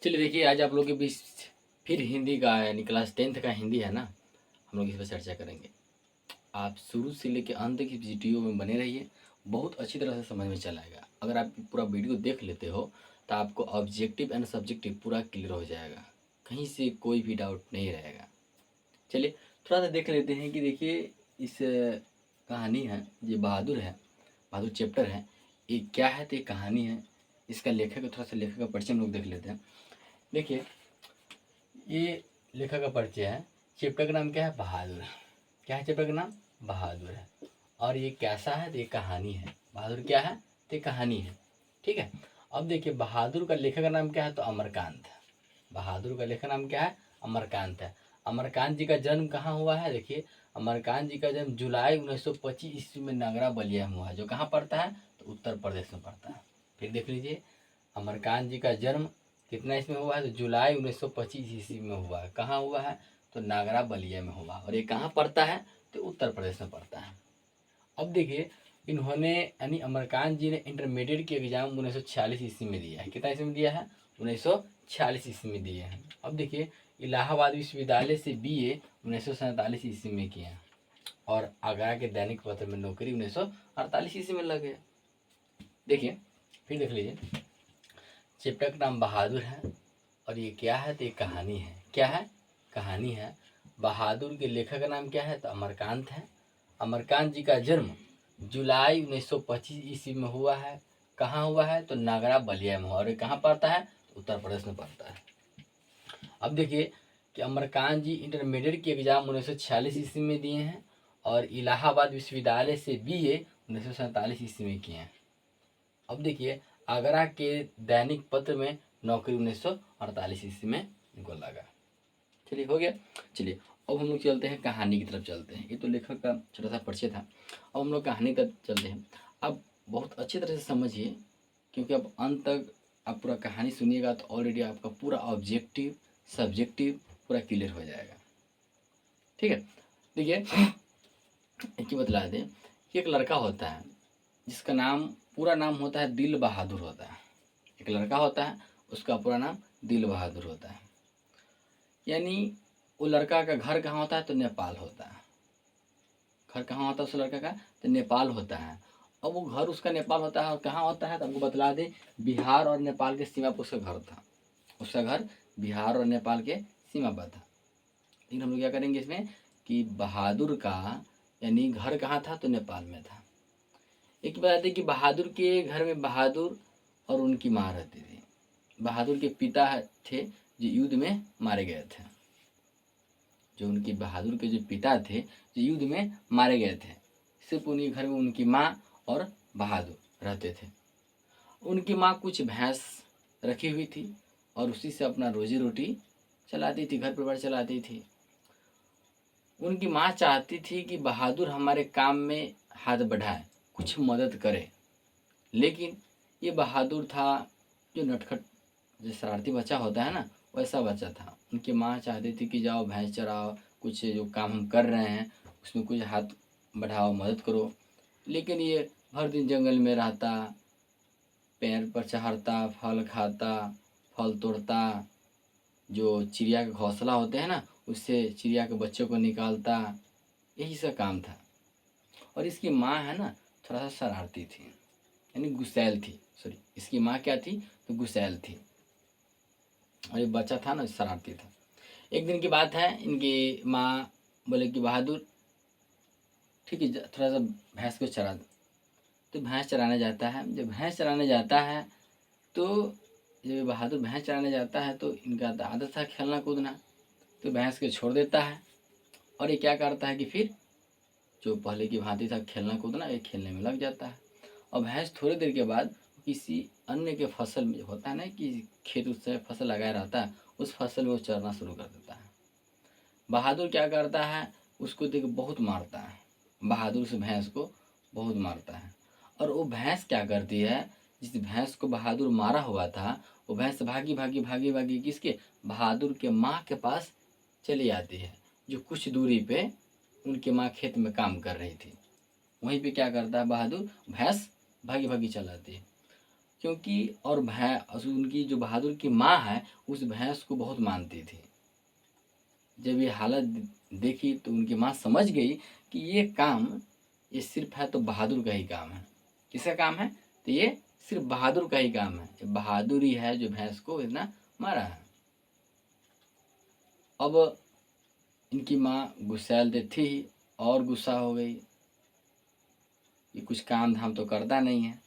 चलिए देखिए, आज आप लोगों के बीच फिर हिंदी का यानी क्लास 10th का हिंदी है ना, हम लोग इस पर चर्चा करेंगे। आप शुरू से लेकर अंत तक इस वीडियो में बने रहिए, बहुत अच्छी तरह से समझ में चल आएगा। अगर आप पूरा वीडियो देख लेते हो तो आपको ऑब्जेक्टिव एंड सब्जेक्टिव पूरा क्लियर हो जाएगा, कहीं से कोई भी डाउट नहीं रहेगा। चलिए थोड़ा सा देख लेते हैं कि देखिए इस कहानी है, ये बहादुर है, बहादुर चैप्टर है, ये क्या है तो ये कहानी है। इसका लेखक थोड़ा सा लेखक का परिचय हम लोग देख लेते हैं। देखिए ये लेखक का परिचय है। चैप्टर का नाम क्या है? बहादुर। क्या है चैप्टर का नाम? बहादुर है। और ये कैसा है? तो ये कहानी है। बहादुर क्या है? तो ये कहानी है। ठीक है। अब देखिए बहादुर का लेखक का नाम क्या है? तो अमरकांत। बहादुर का लेखक नाम क्या है? अमरकांत है। अमरकांत जी का जन्म कहाँ हुआ है? देखिए अमरकांत जी का जन्म जुलाई 1925 ईस्वी में नगरा बलिया में हुआ है, जो कहाँ पड़ता है? तो उत्तर प्रदेश में पड़ता है। फिर देख लीजिए, अमरकांत जी का जन्म कितना इसमें हुआ है? तो जुलाई 1925 ईस्वी में हुआ है। कहाँ हुआ है? तो नागरा बलिया में हुआ। और ये कहाँ पड़ता है? तो उत्तर प्रदेश में पड़ता है। अब देखिए इन्होंने यानी अमरकांत जी ने इंटरमीडिएट की एग्जाम 1946 ईस्वी में दिया है। कितना ईस्वी में दिया है? 1946 ईस्वी में दिए हैं। अब देखिए इलाहाबाद विश्वविद्यालय से बीए 1947 ईस्वी में किए हैं और आगरा के दैनिक पत्र में नौकरी 1948 ईस्वी में लगे। देखिए फिर देख लीजिए, चैप्टर का नाम बहादुर है और ये क्या है? तो ये कहानी है। क्या है? कहानी है। बहादुर के लेखक का नाम क्या है? तो अमरकांत है। अमरकांत जी का जन्म जुलाई 1925 ईस्वी में हुआ है। कहाँ हुआ है? तो नागरा बलिया में हुआ। और ये कहाँ पड़ता है? तो उत्तर प्रदेश में पड़ता है। अब देखिए कि अमरकांत जी इंटरमीडिएट की एग्जाम 1946 ईस्वी में दिए हैं और इलाहाबाद विश्वविद्यालय से बीए 1947 ईस्वी में किए हैं। अब देखिए आगरा के दैनिक पत्र में नौकरी 1948 ईस्वी में इनको लगा। चलिए हो गया। चलिए अब हम लोग चलते हैं कहानी की तरफ चलते हैं। ये तो लेखक का छोटा सा परिचय था। अब हम लोग कहानी तक चलते हैं। अब बहुत अच्छी तरह से समझिए, क्योंकि अब अंत तक आप पूरा कहानी सुनिएगा तो ऑलरेडी आपका पूरा ऑब्जेक्टिव सब्जेक्टिव पूरा क्लियर हो जाएगा। ठीक है। देखिए एक ही बतला दें कि एक लड़का होता है जिसका नाम पूरा नाम होता है दिल बहादुर होता है। एक लड़का होता है, उसका पूरा नाम दिल बहादुर होता है। यानी वो लड़का का घर कहाँ होता है? तो नेपाल होता है। घर कहाँ होता है उस लड़का का? तो नेपाल होता है। अब वो घर उसका नेपाल होता है और कहाँ होता है? तो हमको बतला दें, बिहार और नेपाल के सीमा पर उसका घर था। उसका घर बिहार और नेपाल के सीमा पर था। लेकिन हम लोग क्या करेंगे इसमें कि बहादुर का यानी घर कहाँ था? तो नेपाल में था। एक बात है कि बहादुर के घर में बहादुर और उनकी माँ रहती थी। बहादुर के पिता थे जो युद्ध में मारे गए थे। जो उनके बहादुर के जो पिता थे जो युद्ध में मारे गए थे। सिर्फ उन्हीं घर में उनकी माँ और बहादुर रहते थे। उनकी माँ कुछ भैंस रखी हुई थी और उसी से अपना रोजी रोटी चलाती थी, घर परिवार चलाती थी। उनकी माँ चाहती थी कि बहादुर हमारे काम में हाथ बढ़ाए, कुछ मदद करे। लेकिन ये बहादुर था जो नटखट, जो शरारती बच्चा होता है ना, वैसा बच्चा था। उनकी माँ चाहती थी कि जाओ भैंस चराओ, कुछ जो काम हम कर रहे हैं उसमें कुछ हाथ बढ़ाओ, मदद करो। लेकिन ये हर दिन जंगल में रहता, पेड़ पर चढ़ता, फल खाता, फल तोड़ता, जो चिड़िया के घोंसला होते हैं ना उससे चिड़िया के बच्चों को निकालता, यही सब काम था। और इसकी माँ है ना थोड़ा सा शरारती थी, यानी गुस्सैल थी। सॉरी, इसकी माँ क्या थी? तो गुस्सैल थी। और ये बच्चा था ना शरारती था। एक दिन की बात है, इनकी माँ बोले कि बहादुर ठीक है थोड़ा सा भैंस को चरा दो। तो भैंस चराने जाता है। जब भैंस चराने जाता है तो जब बहादुर भैंस चराने जाता है तो इनका आदत था खेलना कूदना, तो भैंस को छोड़ देता है। और ये क्या करता है कि फिर जो पहले की भांति था खेलना कूदना, ये खेलने में लग जाता है। और भैंस थोड़ी देर के बाद किसी अन्य के फसल में होता है ना कि खेत उससे फसल लगाया रहता है, उस फसल में वो चरना शुरू कर देता है। बहादुर क्या करता है? उसको देख बहुत मारता है। बहादुर उस भैंस को बहुत मारता है। और वो भैंस क्या करती है? जिस भैंस को बहादुर मारा हुआ था वो भैंस भागी भागी भागी भागी किसके? बहादुर के माँ के पास चली आती है, जो कुछ दूरी पे उनकी माँ खेत में काम कर रही थी। वहीं पे क्या करता है बहादुर? भैंस भागी भागी चलाती है। क्योंकि और भैंस उनकी जो बहादुर की माँ है उस भैंस को बहुत मानती थी। जब ये हालत देखी तो उनकी माँ समझ गई कि ये काम ये सिर्फ है तो बहादुर का ही काम है। किसका काम है? तो ये सिर्फ बहादुर का ही काम है। ये बहादुर ही है जो भैंस को इतना मारा है। अब इनकी माँ गुस्सैल तो थी ही, और गुस्सा हो गई। ये कुछ काम धाम तो करता नहीं है,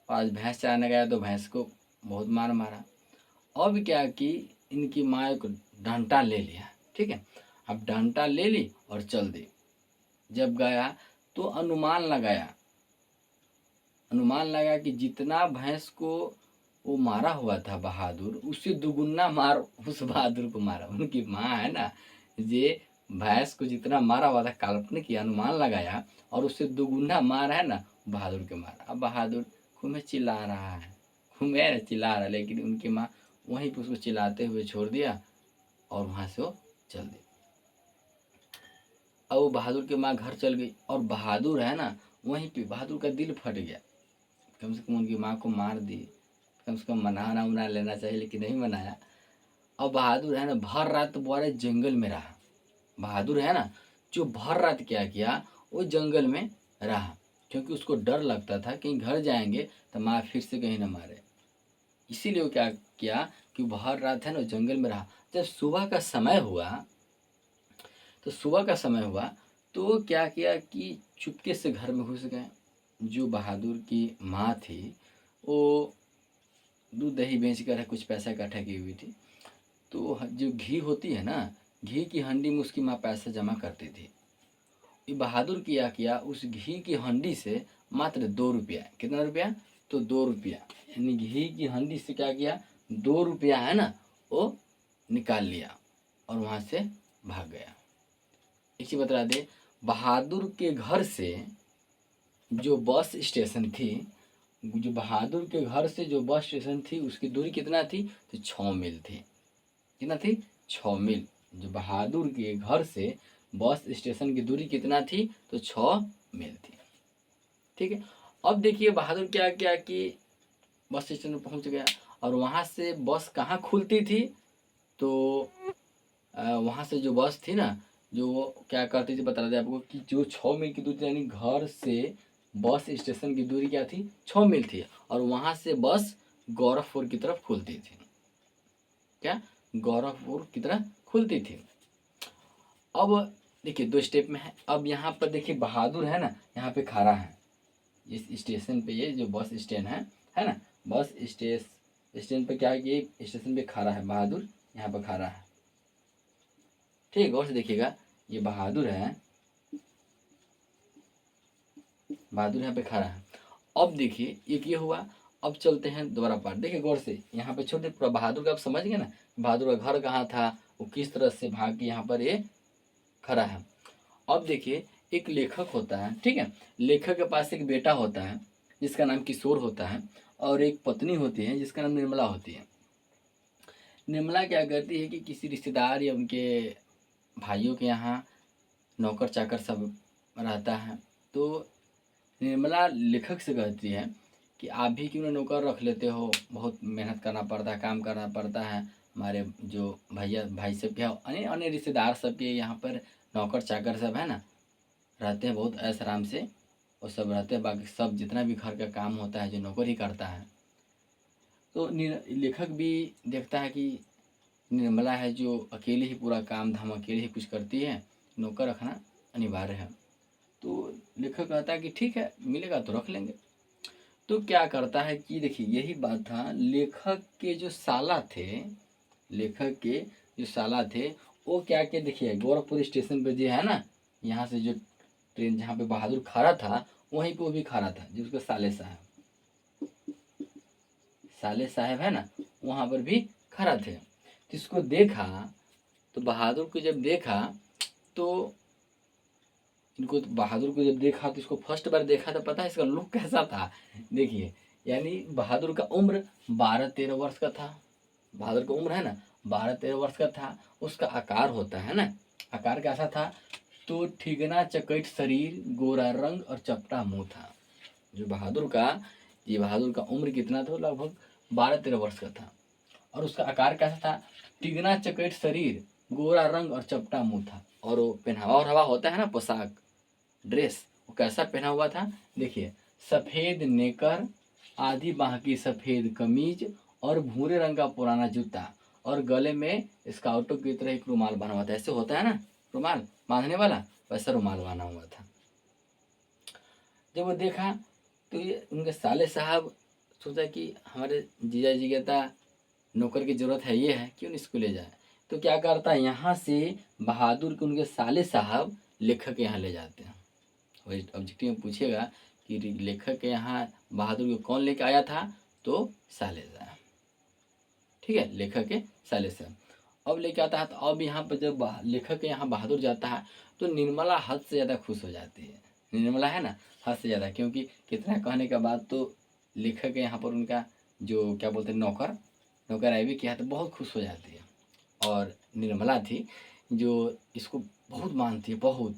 आज भैंस चराने गया तो भैंस को बहुत मार मारा। अब क्या कि इनकी माँ एक डंडा ले लिया, ठीक है। अब डंडा ले ली और चल दी। जब गया तो अनुमान लगा कि जितना भैंस को वो मारा हुआ था बहादुर, उससे दुगुना मार उस बहादुर को मारा। उनकी माँ है ना, ये भैंस को जितना मारा हुआ था काल्पनिक अनुमान लगाया और उससे दुगुना मार है ना बहादुर के मारा। अब बहादुर खूब चिल्ला रहा है, खूब चिल्ला रहा है, लेकिन उनकी माँ वहीं पर उसको चिल्लाते हुए छोड़ दिया और वहाँ से वो चल दी। अब वो बहादुर की माँ घर चल गई और बहादुर है ना वहीं पे बहादुर का दिल फट गया। कम से कम उनकी माँ को मार दी, कम से कम मना लेना चाहिए, लेकिन नहीं मनाया। अब बहादुर है ना भर रात बड़े जंगल में रहा। बहादुर है ना जो भर रात क्या किया, वो जंगल में रहा, क्योंकि उसको डर लगता था कहीं घर जाएंगे तो माँ फिर से कहीं ना मारे। इसीलिए वो क्या किया कि भर रात है ना जंगल में रहा। जब सुबह का समय हुआ तो क्या किया कि चुपके से घर में घुस गए। जो बहादुर की माँ थी वो दूध दही बेच कर कुछ पैसा इकट्ठा की हुई थी। तो जो घी होती है ना, घी की हंडी में उसकी माँ पैसा जमा करती थी। ये बहादुर किया उस घी की हंडी से मात्र 2 रुपया, कितना रुपया? तो 2 रुपया, यानी घी की हंडी से क्या किया, 2 रुपया है ना वो निकाल लिया और वहाँ से भाग गया। एक चीज बता दे, बहादुर के घर से जो बस स्टेशन थी, जो बहादुर के घर से जो बस स्टेशन थी उसकी दूरी कितना थी? तो 6 मील थी। कितना थी? 6 मील। जो बहादुर के घर से बस स्टेशन की दूरी कितना थी? तो 6 मील थी, ठीक है। अब देखिए बहादुर क्या क्या कि बस स्टेशन में पहुंच गया और वहाँ से बस कहाँ खुलती थी? तो वहाँ से जो बस थी ना, जो वो क्या करती थी बता दें आपको कि जो 6 मील की दूरी, यानी घर से बस स्टेशन की दूरी क्या थी? 6 मील थी। और वहाँ से बस गोरखपुर की तरफ खुलती थी। क्या? गोरखपुर की तरफ खुलती थी। अब देखिए 2 स्टेप में है। अब यहाँ पर देखिए बहादुर है ना यहाँ पे खड़ा है इस स्टेशन पे। ये जो बस स्टैंड है ना, बस स्टैंड पे क्या है कि स्टेशन पे खड़ा है बहादुर, यहाँ पर खड़ा है, ठीक। गौर से देखिएगा, ये बहादुर है, बहादुर यहाँ पे खड़ा है। अब देखिए एक ये हुआ। अब चलते हैं दोबारा पार्ट, देखिए गौर से यहाँ पे छोटे पूरा बहादुर का आप समझ गए ना, बहादुर का घर कहाँ था, वो किस तरह से भाग के यहाँ पर ये खड़ा है। अब देखिए एक लेखक होता है, ठीक है। लेखक के पास एक बेटा होता है जिसका नाम किशोर होता है और एक पत्नी होती है जिसका नाम निर्मला होती है। निर्मला क्या करती है कि किसी रिश्तेदार या उनके भाइयों के यहाँ नौकर चाकर सब रहता है। तो निर्मला लेखक से कहती है कि आप भी क्यों ना नौकर रख लेते हो, बहुत मेहनत करना पड़ता है, काम करना पड़ता है। हमारे जो भाई सब के अन्य अन्य रिश्तेदार सब के यहाँ पर नौकर चाकर सब है ना रहते हैं, बहुत ऐश आराम से वो सब रहते हैं। बाकी सब जितना भी घर का काम होता है जो नौकर ही करता है। तो लेखक भी देखता है कि निर्मला है जो अकेले ही पूरा काम धाम अकेले ही कुछ करती है, नौकर रखना अनिवार्य है। तो लेखक कहता है कि ठीक है, मिलेगा तो रख लेंगे। तो क्या करता है कि देखिए यही बात था, लेखक के जो साला थे, लेखक के जो साला थे वो क्या क्या देखिए गोरखपुर स्टेशन पे जो है ना, यहाँ से जो ट्रेन जहाँ पे बहादुर खड़ा था वहीं पे वो भी खड़ा था, जो उसका साले साहब है ना वहाँ पर भी खड़ा थे। तो इसको देखा, तो बहादुर को जब देखा तो इनको तो बहादुर को जब देखा तो इसको फर्स्ट बार देखा तो पता है इसका लुक कैसा था? देखिए, यानी बहादुर का उम्र 12-13 वर्ष का था। बहादुर का उम्र है ना 12-13 वर्ष का था। उसका आकार होता है ना, आकार कैसा था? तो ठिगना चकट शरीर, गोरा रंग और चपटा मुंह था। जो बहादुर का जी बहादुर का उम्र कितना था? लगभग 12-13 वर्ष का था। और उसका आकार कैसा था? तिगना चकेट शरीर, गोरा रंग और चपटा मुंह था। और वो पहनावा ओढ़ावा होता है ना, पोशाक, ड्रेस, वो कैसा पहना हुआ था? देखिए, सफेद नेकर, आधी बाह की सफेद कमीज और भूरे रंग का पुराना जूता, और गले में स्काउटों की तरह एक रुमाल बना हुआ था। ऐसे होता है ना रुमाल बांधने वाला, वैसा रुमाल बना हुआ था। जब वो देखा तो ये उनके साले साहब सोचा कि हमारे जीजा जी कहता नौकर की ज़रूरत है, ये है, क्यों नहीं इसको ले जाए। तो क्या करता है, यहाँ से बहादुर के उनके साले साहब लेखक के यहाँ ले जाते हैं। वही ऑब्जेक्टिव में पूछेगा कि लेखक के यहाँ बहादुर को कौन लेके आया था? तो साले साहब, ठीक है, लेखक के साले साहब। अब लेके आता है तो अब यहाँ पर जब लेखक के यहाँ बहादुर जाता है तो निर्मला हद से ज़्यादा खुश हो जाती है। निर्मला है ना, हद से ज़्यादा, क्योंकि कितना कहने के बाद तो लेखक के यहाँ पर उनका जो क्या बोलते हैं नौकर, नौकर आई भी किया तो बहुत खुश हो जाती है। और निर्मला थी जो इसको बहुत मानती है, बहुत,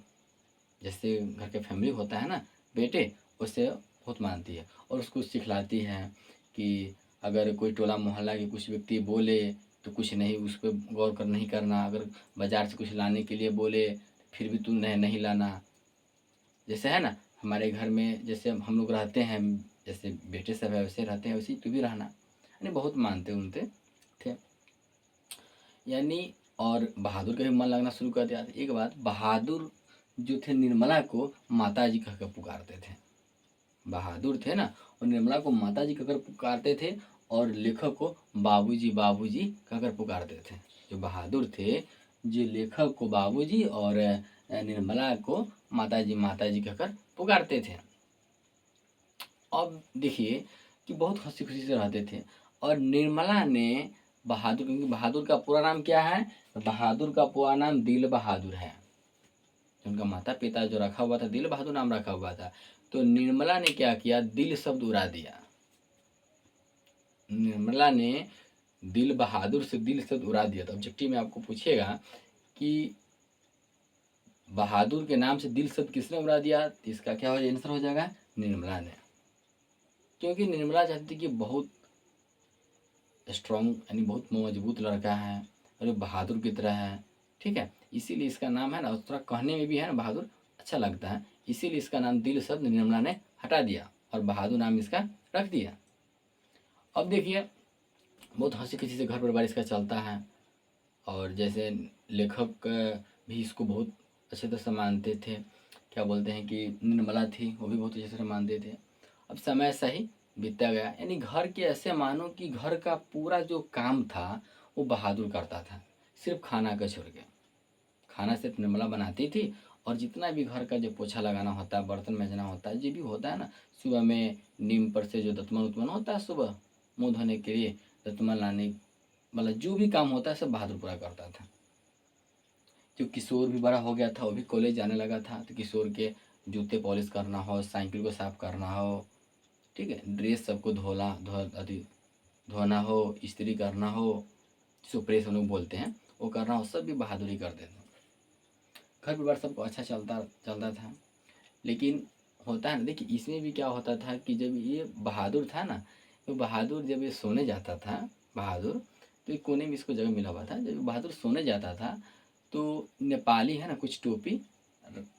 जैसे घर के फैमिली होता है ना बेटे, उससे बहुत मानती है। और उसको सिखलाती है कि अगर कोई टोला मोहल्ला के कुछ व्यक्ति बोले तो कुछ नहीं, उस पर गौर कर नहीं करना। अगर बाजार से कुछ लाने के लिए बोले फिर भी तू नहीं लाना। जैसे है ना हमारे घर में जैसे हम लोग रहते हैं, जैसे बेटे सब है वैसे रहते हैं, वैसे ही तू भी रहना। यानी बहुत मानते उनते थे यानी। और बहादुर का भी मन लगना शुरू कर दिया। एक बात, बहादुर जो थे निर्मला को माता जी कहकर पुकारते थे। बहादुर थे ना, और निर्मला को माता जी कहकर पुकारते थे, और लेखक को बाबूजी बाबूजी कहकर पुकारते थे। जो बहादुर थे, जो लेखक को बाबूजी और निर्मला को माता जी कहकर पुकारते थे। अब देखिए कि बहुत हंसी खुशी से रहते थे। और निर्मला ने बहादुर, क्योंकि बहादुर का पूरा नाम क्या है? बहादुर का पूरा नाम दिल बहादुर है। उनका माता पिता जो रखा हुआ था, दिल बहादुर नाम रखा हुआ था। तो निर्मला ने क्या किया, दिल शब्द उड़ा दिया। निर्मला ने दिल बहादुर से दिल शब्द उड़ा दिया। तो ऑब्जेक्टिव में आपको पूछेगा कि बहादुर के नाम से दिल शब्द किसने उड़ा दिया? तो इसका क्या हो, आंसर हो जाएगा निर्मला ने। क्योंकि निर्मला चाहती थी कि बहुत स्ट्रॉन्ग यानी बहुत मजबूत लड़का है और बहादुर की तरह है, ठीक है, इसीलिए इसका नाम है ना, थोड़ा कहने में भी है ना बहादुर अच्छा लगता है, इसीलिए इसका नाम दिल शब्द निर्मला ने हटा दिया और बहादुर नाम इसका रख दिया। अब देखिए बहुत हंसी खुशी से घर परिवार इसका चलता है। और जैसे लेखक भी इसको बहुत अच्छे तरह से मानते थे, क्या बोलते हैं कि निर्मला थी वो भी बहुत अच्छे से मानते थे। अब समय सही बीतता गया, यानी घर के ऐसे मानो कि घर का पूरा जो काम था वो बहादुर करता था, सिर्फ खाना का छोड़ के। खाना सिर्फ निर्मला बनाती थी, और जितना भी घर का जो पोछा लगाना होता है, बर्तन मांजना होता है, जो भी होता है ना, सुबह में नीम पर से जो दतमन उतमन होता है सुबह मुँह धोने के लिए, दतमन लाने, मतलब जो भी काम होता है सब बहादुर पूरा करता था। जो किशोर भी बड़ा हो गया था, वो भी कॉलेज जाने लगा था, तो किशोर के जूते पॉलिश करना हो, साइकिल को साफ करना हो, ठीक है, ड्रेस सबको धोना हो, इस्त्री करना हो, जिसको प्रेस हम लोग बोलते हैं, वो करना हो, सब भी बहादुरी करते थे। घर परिवार सबको अच्छा चलता चलता था। लेकिन होता है ना, देखिए इसमें भी क्या होता था कि जब ये बहादुर था ना, तो बहादुर जब ये सोने जाता था, बहादुर, तो एक कोने में इसको जगह मिला हुआ था। जब बहादुर सोने जाता था तो नेपाली है ना कुछ टोपी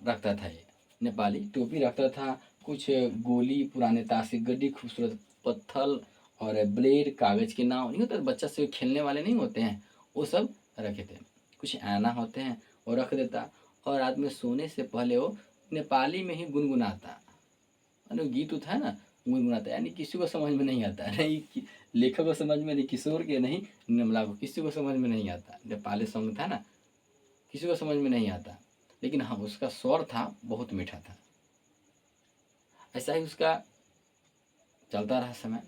रखता था, ये नेपाली टोपी रखता था, कुछ गोली, पुराने ताश की गड्डी, खूबसूरत पत्थर और ब्लेड, कागज़ के नाव नहीं होते बच्चा से खेलने वाले नहीं होते हैं, वो सब रखे थे। कुछ आना होते हैं वो रख देता। और रात में सोने से पहले वो नेपाली में ही गुनगुनाता, मतलब गीत उत है ना, गुनगुनाता, यानी किसी को समझ में नहीं आता, नहीं लेखक को समझ में नहीं, किशोर के नहीं, निर्मला को, किसी को समझ में नहीं आता। नेपाली सॉन्ग था ना, किसी को समझ में नहीं आता, लेकिन हाँ उसका स्वर था बहुत मीठा था। ऐसा ही उसका चलता रहा समय।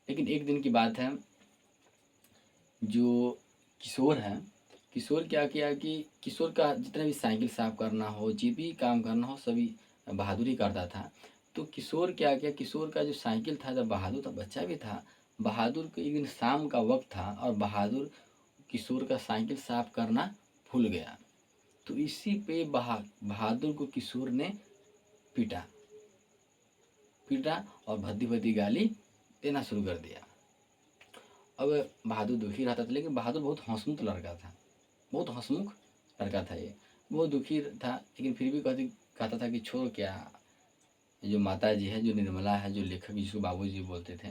लेकिन एक दिन की बात है, जो किशोर है, किशोर क्या किया कि किशोर का जितना भी साइकिल साफ करना हो, जो भी काम करना हो, सभी बहादुरी करता था। तो किशोर क्या किया, किशोर का जो साइकिल था, जब बहादुर था, बच्चा भी था, बहादुर को एक दिन शाम का वक्त था और बहादुर किशोर का साइकिल साफ करना भूल गया। तो इसी पे बहादुर को किशोर ने पीटा, पीटा और भद्दी भद्दी गाली देना शुरू कर दिया। अब बहादुर दुखी रहता था, लेकिन बहादुर बहुत हंसमुख लड़का था, बहुत हंसमुख लड़का था ये, बहुत दुखी था, लेकिन फिर भी कहता था कि छोड़ क्या, जो माता जी है, जो निर्मला है, जो लेखक जिसको बाबूजी बोलते थे,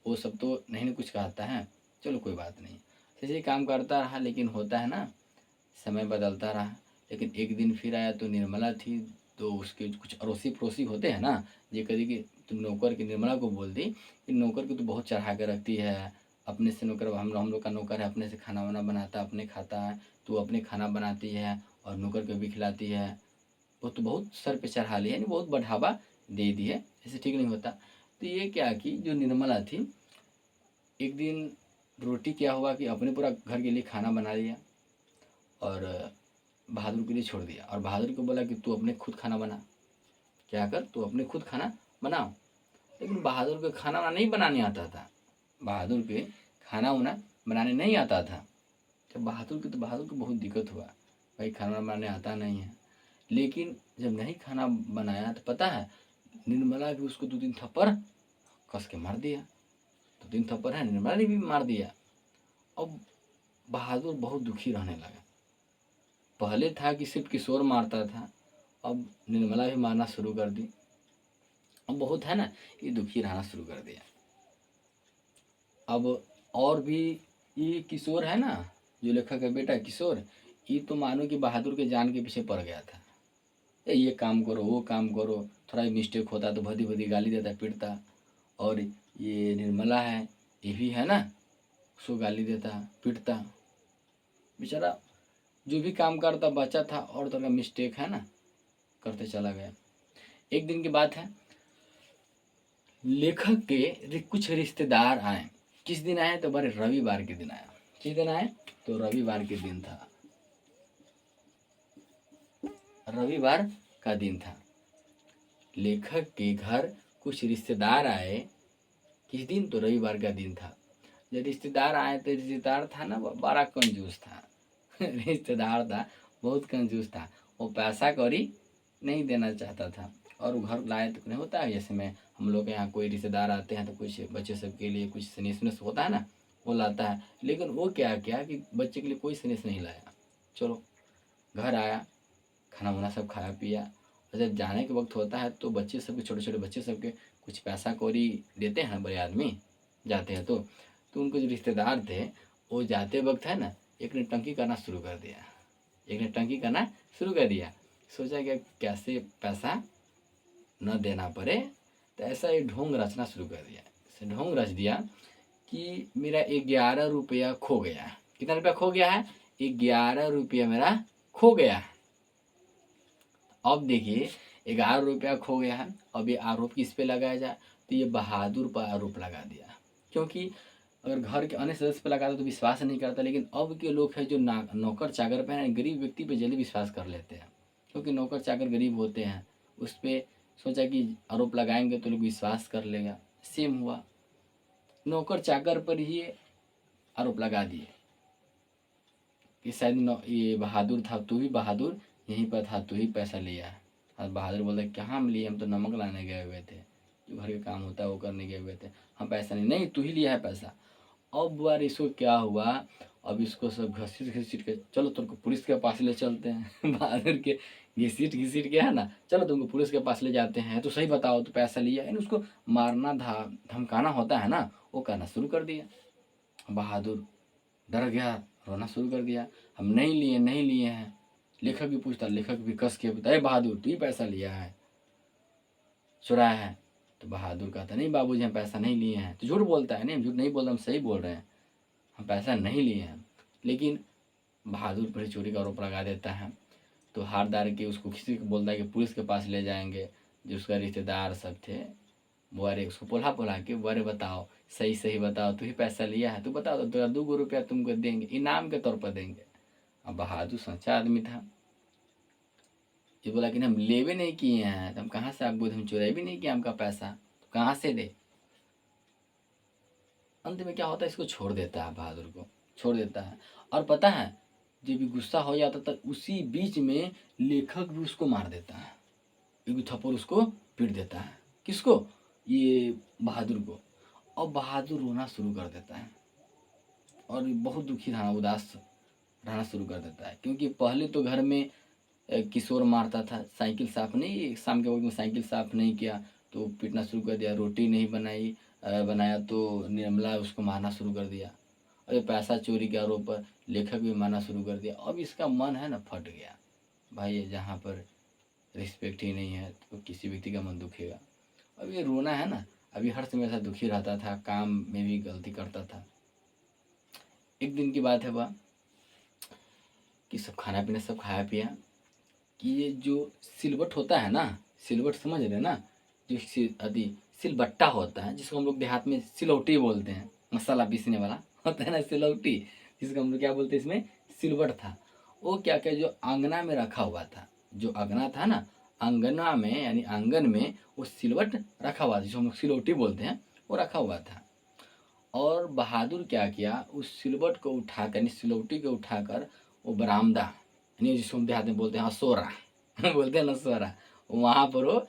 वो सब तो नहीं ना कुछ कहता है, चलो कोई बात नहीं। ऐसे ही काम करता रहा, लेकिन होता है ना, समय बदलता रहा। लेकिन एक दिन फिर आया तो निर्मला थी, तो उसके कुछ अड़ोसी पड़ोसी होते हैं ना, ये कभी कि तुम नौकर की, निर्मला को बोल दी कि नौकर को तो बहुत चढ़ा कर रखती है, अपने से नौकर, हम लोग का नौकर है, अपने से खाना वाना बनाता, अपने खाता है, तो अपने खाना बनाती है और नौकर को भी खिलाती है, वो तो बहुत सर पे चढ़ा ली है, यानी बहुत बढ़ावा दे दी है, ऐसे ठीक नहीं होता। तो ये क्या कि जो निर्मला थी, एक दिन रोटी क्या हुआ कि अपने पूरा घर के लिए खाना बना लिया और बहादुर के लिए छोड़ दिया, और बहादुर को बोला कि तू अपने खुद खाना बना, क्या कर, तू अपने खुद खाना बनाओ। लेकिन बहादुर को खाना वाना नहीं बनाने आता था, बहादुर के खाना वाना बनाने नहीं आता था। जब बहादुर को बहुत दिक्कत हुआ, भाई खाना बनाने आता नहीं है। लेकिन जब नहीं खाना बनाया तो पता है, निर्मला भी उसको 2 दिन थप्पड़ कस के मार दिया, 2 दिन थप्पड़ है, निर्मला ने भी मार दिया। अब बहादुर बहुत दुखी रहने लगा। पहले था कि सिर्फ किशोर मारता था, अब निर्मला भी मारना शुरू कर दी। अब बहुत है ना, ये दुखी रहना शुरू कर दिया। अब और भी ये किशोर है ना, जो लेखक का बेटा किशोर, ये तो मानो कि बहादुर के जान के पीछे पड़ गया था। ये काम करो, वो काम करो, थोड़ा मिस्टेक होता तो भदी भदी गाली देता, पीटता। और ये निर्मला है, ये भी है ना, उसको गाली देता, पीटता। बेचारा जो भी काम करता बच्चा था, और तरह का मिस्टेक है ना करते चला गया। एक दिन की बात है, लेखक के कुछ रिश्तेदार आए। किस दिन आए तो बड़े रविवार के दिन आया। किस दिन आए तो रविवार के दिन था, रविवार का दिन था। लेखक के घर कुछ रिश्तेदार आए। किस दिन तो रविवार का दिन था। जब रिश्तेदार आए तो रिश्तेदार था ना, वो बड़ा कंजूस था। रिश्तेदार था, बहुत कंजूस था। वो पैसा कौड़ी नहीं देना चाहता था, और घर लाए तो नहीं होता है, जैसे में हम लोग के यहाँ कोई रिश्तेदार आते हैं तो कुछ बच्चे सब के लिए कुछ स्नेह स्नेह होता है ना, वो लाता है। लेकिन वो क्या किया कि बच्चे के लिए कोई स्नेह नहीं लाया। चलो घर आया, खाना वाना सब खाया पिया, और जब जाने के वक्त होता है तो बच्चे सबके, छोटे छोटे बच्चे सबके कुछ पैसा कौड़ी देते हैं बड़े आदमी जाते हैं तो उनको जो रिश्तेदार थे, वो जाते वक्त है ना, एक ने टंकी करना शुरू कर दिया, एक ने टंकी करना शुरू कर दिया। सोचा कि कैसे पैसा न देना पड़े, तो ऐसा एक ढोंग रचना शुरू कर दिया। ऐसे ढोंग रच दिया कि मेरा 11 रुपया खो गया। कितना रुपया खो गया है? 11 रुपया मेरा खो गया है। अब देखिए 11 रुपया खो गया है, अब ये आरोप किस पे लगाया जाए, तो ये बहादुर पर आरोप लगा दिया। क्योंकि अगर घर के अन्य सदस्य पे लगाता तो विश्वास नहीं करता, लेकिन अब के लोग हैं जो नौकर चाकर पे हैं, गरीब व्यक्ति पे जल्दी विश्वास कर लेते हैं, क्योंकि नौकर चाकर गरीब होते हैं। उस पर सोचा कि आरोप लगाएंगे तो लोग विश्वास कर लेगा। सेम हुआ, नौकर चाकर पर ही आरोप लगा दिए कि शायद ये बहादुर था, तू भी बहादुर यहीं पर था, तू ही पैसा लिया है। और बहादुर बोलता कहाँ हम लिए, हम तो नमक लाने गए हुए थे, जो घर का काम होता है वो करने गए हुए थे, हम पैसा नहीं तू ही लिया है पैसा। अब बार इसको क्या हुआ, अब इसको सब घसीट घसीट के, चलो तुमको पुलिस के पास ले चलते हैं। बहादुर के घसीट घसीट के है ना, चलो तुमको पुलिस के पास ले जाते हैं, तो सही बताओ तो पैसा लिया, यानी उसको मारना धमकाना होता है ना, वो करना शुरू कर दिया। बहादुर डर गया, रोना शुरू कर दिया, हम नहीं लिए, नहीं लिए हैं। लेखक भी पूछता, लेखक भी कस के बताए, बहादुर तू ही पैसा लिया है, चुराया है। तो बहादुर कहता नहीं बाबूजी हम पैसा नहीं लिए हैं। तो झूठ बोलता है, नहीं हम झूठ नहीं बोल रहे, हम सही बोल रहे हैं, हम पैसा नहीं लिए हैं। लेकिन बहादुर पर चोरी का आरोप लगा देता है। तो हारदार के उसको किसी को बोलता है कि पुलिस के पास ले जाएंगे। जो उसका रिश्तेदार सब थे, वो अरे उसको पोला पोला के, वो अरे बताओ सही सही बताओ, तू ही पैसा लिया है, तू बताओ तो तेरा 2 रुपया तुमको देंगे, इनाम के तौर पर देंगे। अब बहादुर सच्चा आदमी था, ये बोला कि हम ले भी नहीं किए हैं, तो हम कहाँ से आपको, हम चुराई भी नहीं किया हमका पैसा, तो कहाँ से दे। अंत में क्या होता है, इसको छोड़ देता है, बहादुर को छोड़ देता है। और पता है जब भी गुस्सा हो जाता था, उसी बीच में लेखक भी उसको मार देता है, एक थप्पड़ उसको पीट देता है। किसको? ये बहादुर को। और बहादुर रोना शुरू कर देता है और बहुत दुखी रहना, उदास रहना शुरू कर देता है, क्योंकि पहले तो घर में किशोर मारता था, साइकिल साफ़ नहीं, शाम के वक़्त में साइकिल साफ़ नहीं किया तो पीटना शुरू कर दिया, रोटी नहीं बनाया तो निर्मला उसको मारना शुरू कर दिया, और ये पैसा चोरी के आरोप पर लेखक भी मारना शुरू कर दिया। अब इसका मन है ना फट गया, भाई जहाँ पर रिस्पेक्ट ही नहीं है तो किसी व्यक्ति का मन दुखेगा। अब ये रोना है ना, अभी हर समय ऐसा दुखी रहता था, काम में भी गलती करता था। एक दिन की बात है वह कि सब खाना पीना सब खाया पिया कि ये जो सिलवट होता है ना, सिलवट समझ रहे ना, जो अभी सिलबट्टा होता है जिसको हम लोग देहात में सिलौटी बोलते हैं, मसाला पीसने वाला होता है ना सिलौटी, जिसको हम लोग क्या बोलते हैं, इसमें सिलवट था। वो क्या क्या जो आंगना में रखा हुआ था, जो आंगना था ना, आंगना में यानी आंगन में वो सिलवट रखा हुआ था, जिसको हम लोग सिलौटी बोलते हैं, वो रखा हुआ था। और बहादुर क्या किया, उस सिलवट को उठाकर यानी सिलौटी को उठाकर वो बरामदा यानी जिसको हम देहात में बोलते हैं हसोरा बोलते हैं नसोरा, वहाँ पर वो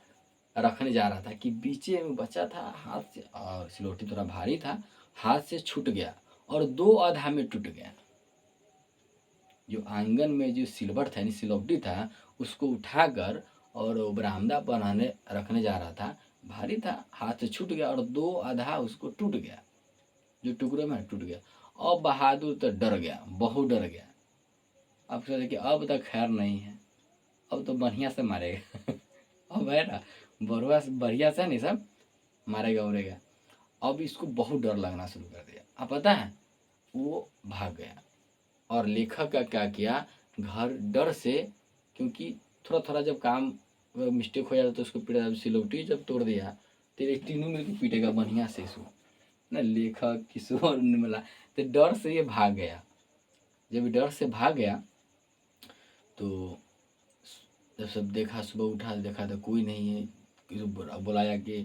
रखने जा रहा था कि बीचे में बचा था हाथ से, और सिलौटी थोड़ा भारी था, हाथ से छूट गया और दो आधा में टूट गया। जो आंगन में जो सिलवट था यानी सिलौटी था, उसको उठाकर और वो बरामदा पर रखने जा रहा था, भारी था, हाथ से छूट गया और दो आधा उसको टूट गया, जो टुकड़े में टूट गया। अब बहादुर तो डर गया, बहुत डर गया। अब सोचे कि अब तक खैर नहीं है, अब तो बढ़िया से मारेगा अब है ना, बरुआ से बढ़िया से नहीं सब मारेगा उड़ेगा। अब इसको बहुत डर लगना शुरू कर दिया। अब पता है वो भाग गया। और लेखक का क्या किया, घर डर से, क्योंकि थोड़ा थोड़ा जब काम मिस्टेक हो जाता तो उसको पीटा, सिलौटी जब तोड़ दिया तेरे तीनों मिलकर पीटेगा बढ़िया से इसको ना, लेखक किशोर निर्मला। तो डर से ये भाग गया। जब डर से भाग गया तो जब सब देखा, सुबह उठा देखा तो कोई नहीं है, किसी बुलाया कि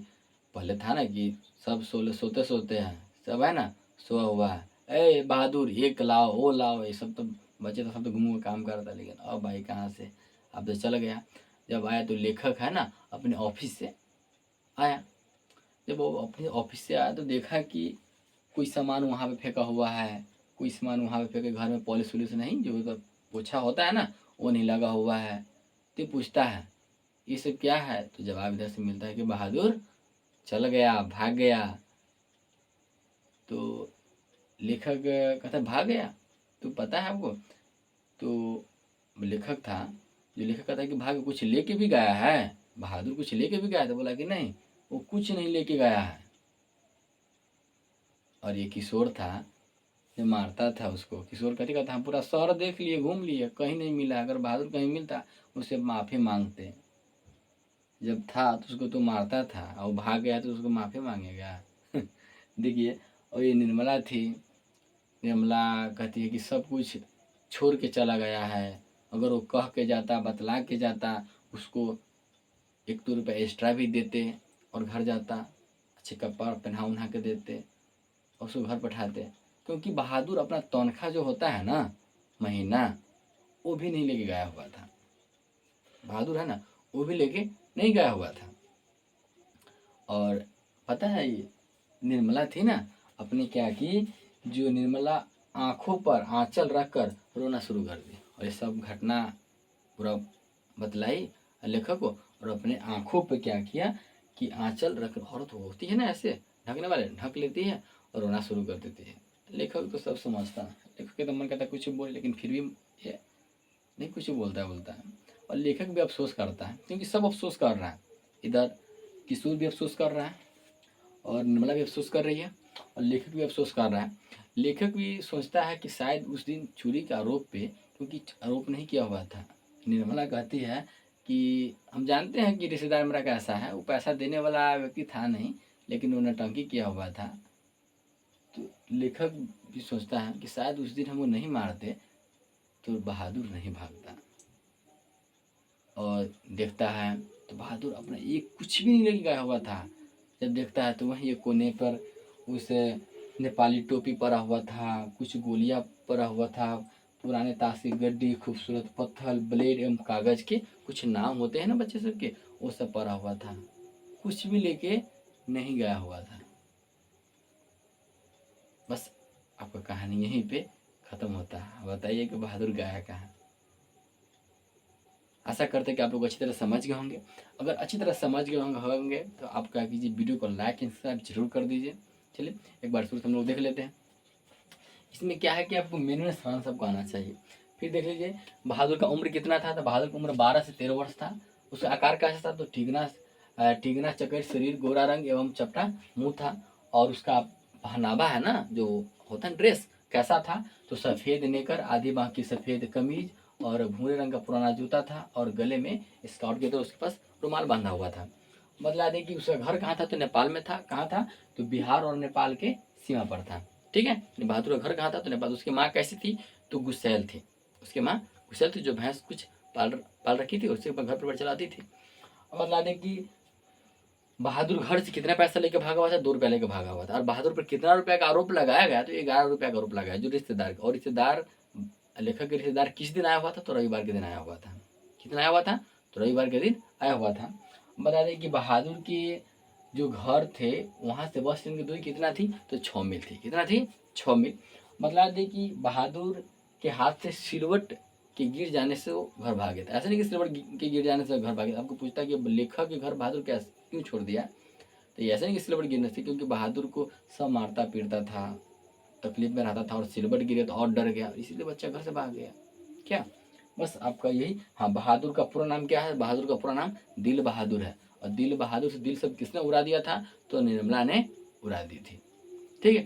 पहले था ना कि सब सोते सोते हैं, सब है ना सोया हुआ है, ए बहादुर एक लाओ वो लाओ, ये सब तो बच्चे तो सब तो घूम काम कर रहा था, लेकिन अब भाई कहाँ से, अब तो चल गया। जब आया तो लेखक है ना अपने ऑफिस से आया, जब वो अपने ऑफिस से आया तो देखा कि कोई सामान वहाँ पे फेंका हुआ है, कोई सामान वहाँ पे फेंके, घर में पॉलिश वॉलिश नहीं, जो तो पोछा होता है ना वो नहीं लगा हुआ है। तो पूछता है ये सब क्या है, तो जवाब इधर से मिलता है कि बहादुर चल गया, भाग गया। तो लेखक कहता है भाग गया, तो पता है आपको, तो लेखक था, जो लेखक कहता है कि भाग कुछ लेके भी गया है, बहादुर कुछ लेके भी गया, तो बोला कि नहीं वो कुछ नहीं लेके गया है। और ये किशोर था जो मारता था उसको, किशोर कहते कहता हम पूरा शहर देख लिए, घूम लिए, कहीं नहीं मिला, अगर बहादुर कहीं मिलता उससे माफ़ी मांगते, जब था तो उसको तो मारता था और भाग गया तो उसको माफ़ी मांगेगा देखिए। और ये निर्मला थी, निर्मला कहती है कि सब कुछ छोड़ के चला गया है, अगर वो कह के जाता, बतला के जाता, उसको 1-2 रुपये एक्स्ट्रा भी देते और घर जाता, अच्छे कपड़ा पहना उन्हा के देते और उसको घर बैठाते, क्योंकि बहादुर अपना तनख्वाह जो होता है ना महीना, वो भी नहीं लेके गया हुआ था। बहादुर है ना, वो भी लेके नहीं गया हुआ था। और पता है ये निर्मला थी ना, अपने क्या की, जो निर्मला आँखों पर आँचल रख कर रोना शुरू कर दी, और ये सब घटना पूरा बतलाई लेखक को, और अपने आँखों पे क्या किया कि आँचल रख, औरत होती है ना ऐसे ढकने वाले, ढक लेती है और रोना शुरू कर देती है। लेखक तो सब समझता है, लेखक के तो मन करता है कुछ बोले, लेकिन फिर भी ये नहीं कुछ बोलता है। और लेखक भी अफसोस करता है, क्योंकि सब अफसोस कर रहा है, इधर किशोर भी अफसोस कर रहा है और निर्मला भी अफसोस कर रही है और लेखक भी अफसोस कर रहा है। लेखक भी सोचता है कि शायद उस दिन चोरी के आरोप पे, क्योंकि आरोप नहीं किया हुआ था, निर्मला कहती है कि हम जानते हैं कि रिश्तेदार मेरा कैसा है, वो पैसा देने वाला व्यक्ति था नहीं, लेकिन वो नौटंकी किया हुआ था। तो लेखक भी सोचता है कि शायद उस दिन हम वो नहीं मारते तो बहादुर नहीं भागता। और देखता है तो बहादुर अपना एक कुछ भी नहीं लेके गया हुआ था। जब देखता है तो वहीं एक कोने पर उस नेपाली टोपी पड़ा हुआ था, कुछ गोलियां पड़ा हुआ था, पुराने ताश की गड्डी, खूबसूरत पत्थर, ब्लेड एवं कागज के कुछ नाम होते हैं ना बच्चे सबके, वो सब पड़ा हुआ था। कुछ भी लेके नहीं गया हुआ था। बस आपका कहानी यहीं पे ख़त्म होता है। बताइए कि बहादुर गया कहाँ। आशा करते हैं कि आप लोग अच्छी तरह समझ गए होंगे। अगर अच्छी तरह समझ गए होंगे तो आप क्या कीजिए, वीडियो को लाइक सब्सक्राइब जरूर कर दीजिए। चलिए एक बार शुरू से हम लोग देख लेते हैं। इसमें क्या है कि आपको मेन स्थान सबको आना चाहिए। फिर देख लीजिए बहादुर का उम्र कितना था, तो बहादुर की उम्र 12 से 13 वर्ष था। उसका आकार कैसा था, तो ठीगना चकर शरीर, गोरा रंग एवं चपटा मुंह था। और उसका पहनावा है ना, जो होता है ड्रेस, कैसा था, तो सफ़ेद नेकर, आधी बाँह की सफ़ेद कमीज और भूरे रंग का पुराना जूता था और गले में स्काउट के तरह उसके पास रुमाल बांधा हुआ था। बतला दें कि उसका घर कहाँ था, तो नेपाल में था। कहाँ था, तो बिहार और नेपाल के सीमा पर था। ठीक है, बहादुर का घर कहाँ था, तो नेपाल। उसकी माँ कैसी थी, तो गुस्सैल थी। उसकी माँ गुस्सैल थी, जो भैंस कुछ पाल रखी थी, उससे घर पर चलाती थी। और बतला दें कि बहादुर घर से कितना पैसा लेके भागा हुआ था, 2 रुपया लेके भागा हुआ था। और बहादुर पर कितना रुपया का आरोप लगाया गया, तो 11 रुपया का आरोप लगाया, जो रिश्तेदार का। और रिश्तेदार, लेखक के रिश्तेदार किस दिन आया हुआ था, तो रविवार के दिन आया हुआ था। किस दिन आया हुआ था, तो रविवार के दिन आया हुआ था। बता दें कि बहादुर के जो घर थे वहाँ से बस स्टैंड की दूरी कितना थी, तो 6 मील थी। कितना थी, 6 मील। बतला दें कि बहादुर के हाथ से सिलवट के गिर जाने से वो घर भाग गया था। ऐसा नहीं कि सिलवट के गिर जाने से घर भाग गया। आपको पूछता है कि लेखक के घर बहादुर क्यों छोड़ दिया, तो ये ऐसा नहीं कि सिलवट गिरने से, क्योंकि बहादुर को सब मारता पीटता था, तकलीफ में रहता था, और सिलवट गिरे तो और डर गया, इसीलिए बच्चा घर से भाग गया। क्या, बस आपका यही। हाँ, बहादुर का पूरा नाम क्या है, बहादुर का पूरा नाम दिल बहादुर है। और दिल बहादुर से दिल सब किसने उड़ा दिया था, तो निर्मला ने उड़ा दी थी। ठीक है,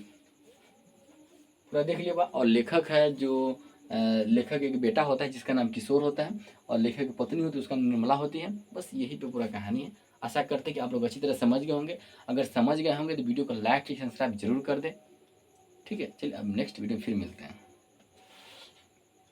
पूरा देख लिया। और लेखक है जो लेखक एक बेटा होता है जिसका नाम किशोर होता है, और लेखक की पत्नी होती है उसका नाम निर्मला होती है। बस यही पे पूरा कहानी है। आशा करते हैं कि आप लोग अच्छी तरह समझ गए होंगे। अगर समझ गए होंगे तो वीडियो को लाइक सब्सक्राइब जरूर कर दें। ठीक है, चलिए अब नेक्स्ट वीडियो फिर मिलते हैं।